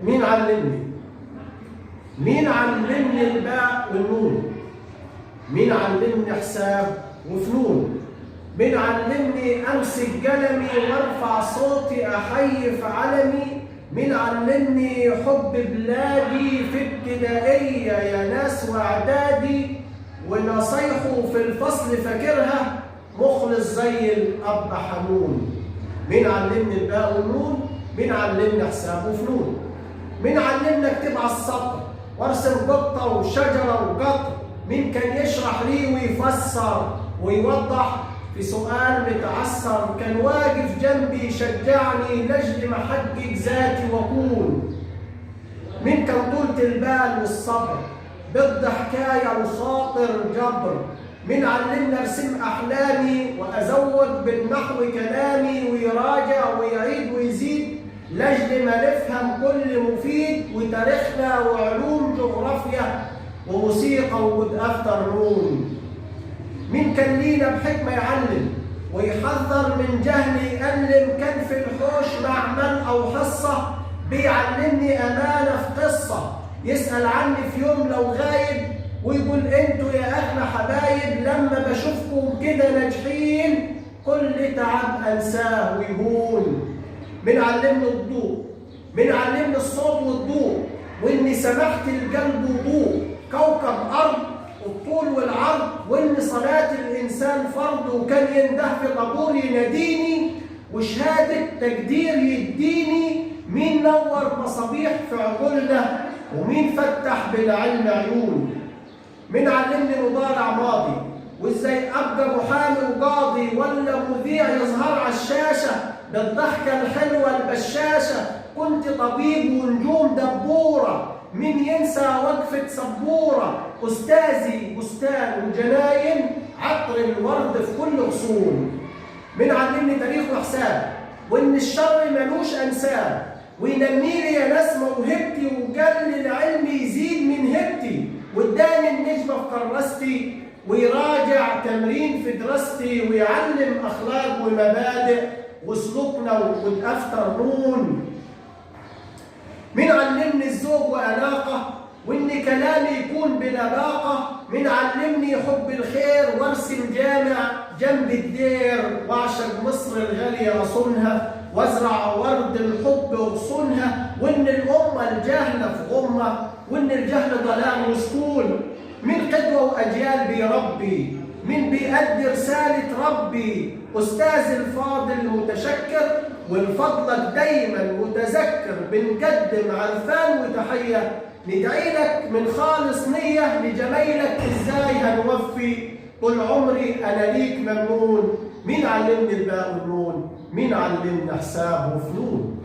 مين علمني؟ مين علمني الباء والنون؟ مين علمني حساب وفنون؟ مين علمني امسك قلمي وارفع صوتي احيي في علمي؟ مين علمني حب بلادي في ابتدائيه يا ناس واعدادي؟ ونصايحه في الفصل فاكرها مخلص زي الاب حنون. مين علمني الباء والنون؟ مين علمني حساب وفنون؟ مين علمني اكتب على السطر وارسم قطه وشجره وقطر؟ مين كان يشرح لي ويفسر ويوضح في سؤال متعسر؟ كان واقف جنبي يشجعني لاجل ما احقق ذاتي واكون. مين كان طولة البال والصبر ضد حكايه وخاطر جبر؟ مين علمني ارسم احلامي وازود بالنحو كلامي ويراجع ويعيد ويزيد لاجل ما نفهم كل مفيد وتاريخنا وعلوم جغرافيا وموسيقى وجود افترنون؟ مين كان لينا بحكمه يعلم ويحذر من جهل يألم؟ كان في الحوش معمل او حصه بيعلمني امانه في قصه، يسأل عني في يوم لو غايب ويقول انتوا يا اغلى حبايب لما بشوفكم كده ناجحين كل تعب انساه ويهون. مين علمني الضوء؟ مين علمني الصوت والضوء واني سمحت القلب وضوء كوكب ارض الطول والعرض، وان صلاه الانسان فرض وكان ينده في القبور يناديني وشهاده تقدير يديني. مين نور مصابيح في عقولنا ومين فتح بالعلم عيون؟ مين علمني مضارع ماضي وازاي ابقى محامي وقاضي ولا مذيع يظهر على الشاشه بالضحكه الحلوه البشاشه؟ كنت طبيب ونجوم دبوره، مين ينسى وقفه سبوره؟ استاذي بستان وجناين عطر الورد في كل غصون. مين علمني تاريخ وحساب وان الشر ملوش انساب وينمي لي يا ناس موهبتي وقال لي العلم يزيد من هبتي واداني النجمه في كراستي ويراجع تمرين في دراستي ويعلم اخلاق ومبادئ وسلوكنا والافترنون. مين علمني الذوق واناقه وان كلامي يكون بلباقه؟ مين علمني حب الخير وارسم جامع جنب الدير واعشق مصر الغاليه اصونها وازرع ورد الحب واغصنها؟ وان الامه الجاهله في غمه وان الجهل ضلال وسكون. مين قدوه واجيال بيربي؟ مين بيأدي رساله ربي؟ استاذ الفاضل متشكر والفضلك دايما متذكر بنقدم عرفان وتحيه ندعي لك من خالص نيه لجمايلك ازاي هنوفي طول عمري انا ليك ممنون. مين علمني الباء والنون؟ مين علمني حساب وفنون؟